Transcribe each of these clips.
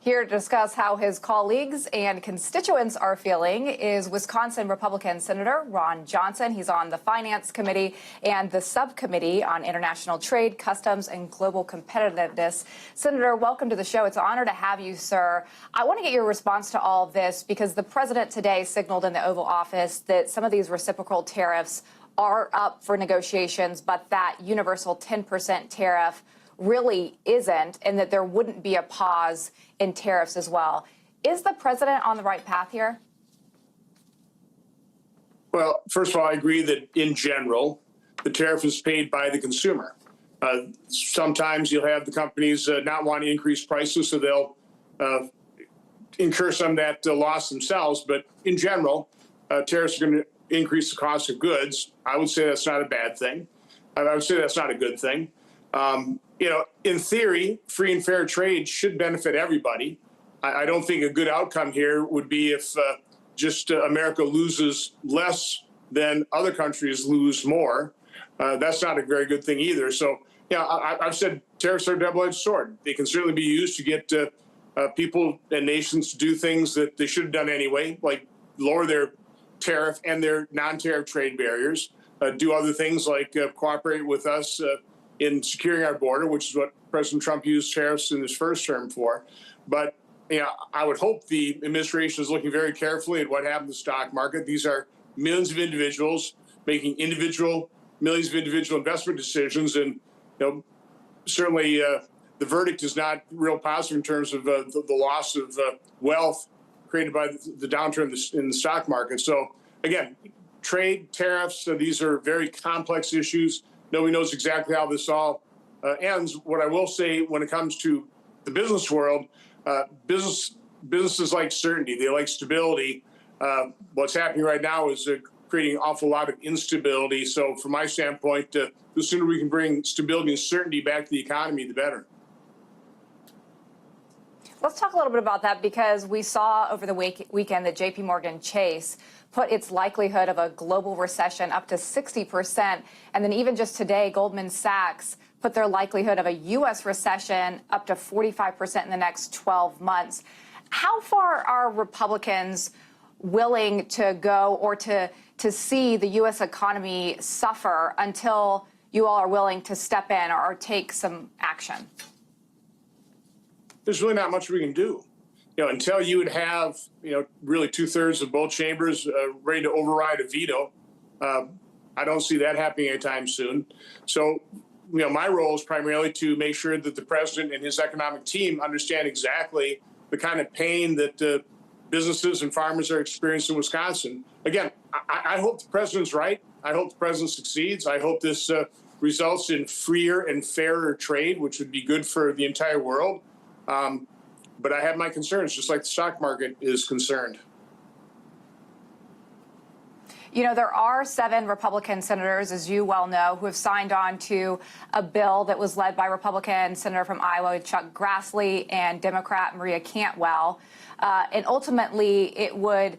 Here to discuss how his colleagues and constituents are feeling is Wisconsin Republican Senator Ron Johnson. He's on the Finance Committee and the Subcommittee on International Trade, Customs, and Global Competitiveness. Senator, welcome to the show. It's an honor to have you, sir. I want to get your response to all of this because the president today signaled in the Oval Office that some of these reciprocal tariffs are up for negotiations, but that universal 10% tariff really isn't, and that there wouldn't be a pause in tariffs as well. Is the president on the right path here? Well, first of all, I agree that in general, the tariff is paid by the consumer. Sometimes you'll have the companies not want to increase prices, so they'll incur some of that loss themselves. But in general, tariffs are going to increase the cost of goods. I would say that's not a bad thing. I would say that's not a good thing. In theory, free and fair trade should benefit everybody. I don't think a good outcome here would be if just America loses less than other countries lose more. That's not a very good thing either. So, I've said tariffs are a double-edged sword. They can certainly be used to get people and nations to do things that they should have done anyway, like lower their tariff and their non-tariff trade barriers, do other things like cooperate with us in securing our border, which is what President Trump used tariffs in his first term for. But I would hope the administration is looking very carefully at what happened in the stock market. These are millions of individuals making millions of individual investment decisions, and certainly the verdict is not real positive in terms of the loss of wealth created by the downturn in the stock market. So again, trade, tariffs, these are very complex issues. Nobody knows exactly how this all ends. What I will say when it comes to the business world, businesses like certainty. They like stability. What's happening right now is creating an awful lot of instability. So from my standpoint, the sooner we can bring stability and certainty back to the economy, the better. Let's talk a little bit about that, because we saw over the weekend that J.P. Morgan Chase put its likelihood of a global recession up to 60%. And then even just today, Goldman Sachs put their likelihood of a U.S. recession up to 45% in the next 12 months. How far are Republicans willing to go or to see the U.S. economy suffer until you all are willing to step in or take some action? There's really not much we can do. Until you would have, really 2/3 of both chambers ready to override a veto, I don't see that happening anytime soon. So, my role is primarily to make sure that the president and his economic team understand exactly the kind of pain that businesses and farmers are experiencing in Wisconsin. Again, I hope the president's right. I hope the president succeeds. I hope this results in freer and fairer trade, which would be good for the entire world. But I have my concerns, just like the stock market is concerned. There are 7 Republican senators, as you well know, who have signed on to a bill that was led by Republican Senator from Iowa, Chuck Grassley, and Democrat Maria Cantwell. And ultimately, it would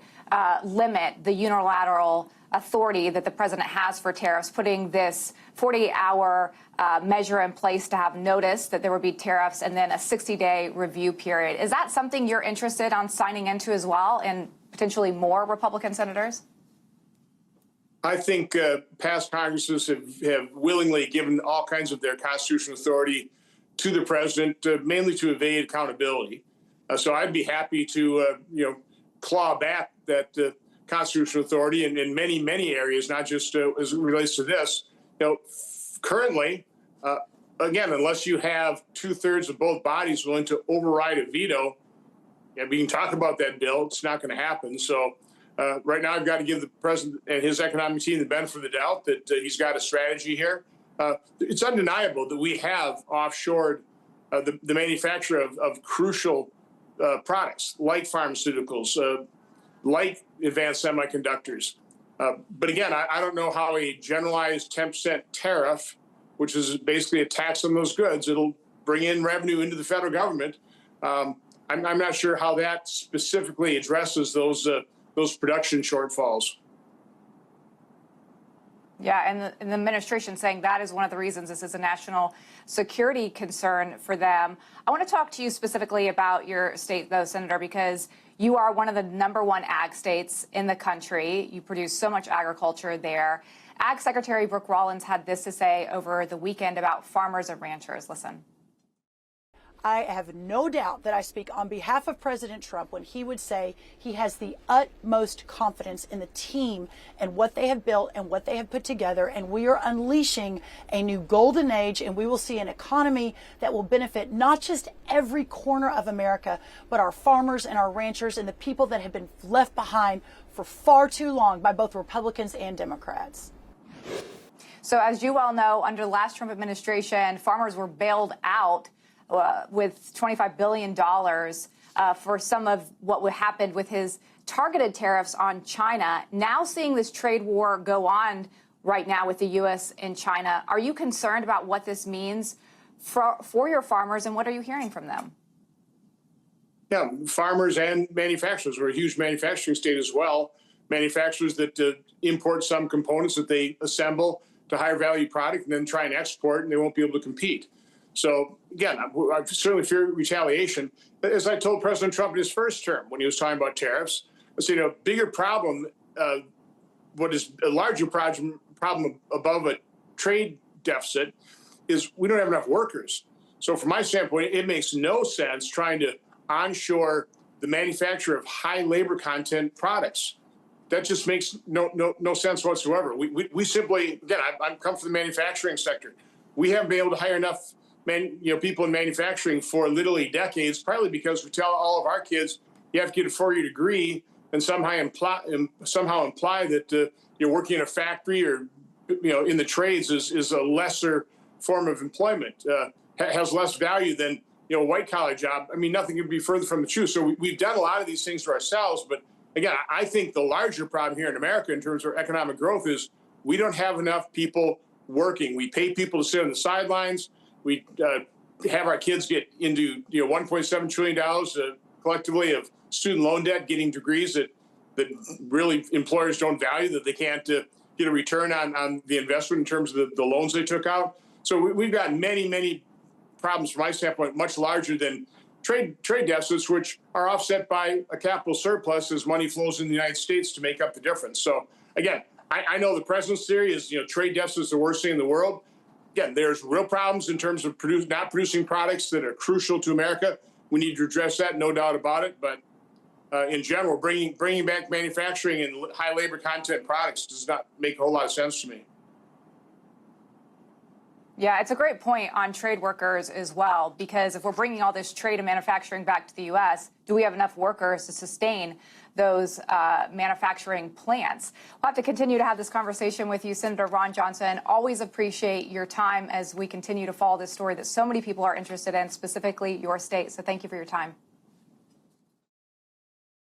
limit the unilateral authority that the president has for tariffs, putting this 48-hour measure in place to have notice that there would be tariffs and then a 60-day review period. Is that something you're interested in signing into as well, and potentially more Republican senators? I think past Congresses have willingly given all kinds of their constitutional authority to the president, mainly to evade accountability. So I'd be happy to, claw back that constitutional authority in many, many areas, not just as it relates to this. Currently, again, unless you have 2/3 of both bodies willing to override a veto, and we can talk about that bill, it's not going to happen. So right now, I've got to give the president and his economic team the benefit of the doubt that he's got a strategy here. It's undeniable that we have offshored the manufacture of crucial products like pharmaceuticals, like advanced semiconductors. But again, I don't know how a generalized 10% tariff, which is basically a tax on those goods, it'll bring in revenue into the federal government. I'm not sure how that specifically addresses those production shortfalls. Yeah, and the administration saying that is one of the reasons this is a national security concern for them. I want to talk to you specifically about your state, though, Senator, because you are one of the #1 ag states in the country. You produce so much agriculture there. Ag Secretary Brooke Rollins had this to say over the weekend about farmers and ranchers. Listen. I have no doubt that I speak on behalf of President Trump when he would say he has the utmost confidence in the team and what they have built and what they have put together. And we are unleashing a new golden age, and we will see an economy that will benefit not just every corner of America, but our farmers and our ranchers and the people that have been left behind for far too long by both Republicans and Democrats. So as you well know, under the last Trump administration, farmers were bailed out with $25 billion for some of what happened with his targeted tariffs on China. Now seeing this trade war go on right now with the U.S. and China, are you concerned about what this means for your farmers, and what are you hearing from them? Yeah, farmers and manufacturers. We're a huge manufacturing state as well. Manufacturers that import some components that they assemble to higher value product and then try and export, and they won't be able to compete. So again, I certainly fear retaliation. As I told President Trump in his first term when he was talking about tariffs, I said, bigger problem, what is a larger problem above a trade deficit is we don't have enough workers. So from my standpoint, it makes no sense trying to onshore the manufacture of high labor content products. That just makes no sense whatsoever. We simply, again, I'm come from the manufacturing sector. We haven't been able to hire enough people in manufacturing for literally decades, partly because we tell all of our kids you have to get a 4-year degree and somehow imply that you're working in a factory or in the trades is a lesser form of employment, has less value than a white collar job. I mean, nothing could be further from the truth. So we've done a lot of these things to ourselves, but again, I think the larger problem here in America in terms of economic growth is we don't have enough people working. We pay people to sit on the sidelines. We have our kids get into $1.7 trillion collectively of student loan debt, getting degrees that really employers don't value, that they can't get a return on the investment in terms of the loans they took out. So we've got many problems from my standpoint, much larger than trade deficits, which are offset by a capital surplus as money flows in the United States to make up the difference. So again, I know the president's theory is trade deficits are the worst thing in the world. Again, there's real problems in terms of not producing products that are crucial to America. We need to address that, no doubt about it. But in general, bringing back manufacturing and high labor content products does not make a whole lot of sense to me. Yeah, it's a great point on trade workers as well, because if we're bringing all this trade and manufacturing back to the U.S., do we have enough workers to sustain those manufacturing plants? We'll have to continue to have this conversation with you, Senator Ron Johnson. Always appreciate your time as we continue to follow this story that so many people are interested in, specifically your state. So thank you for your time.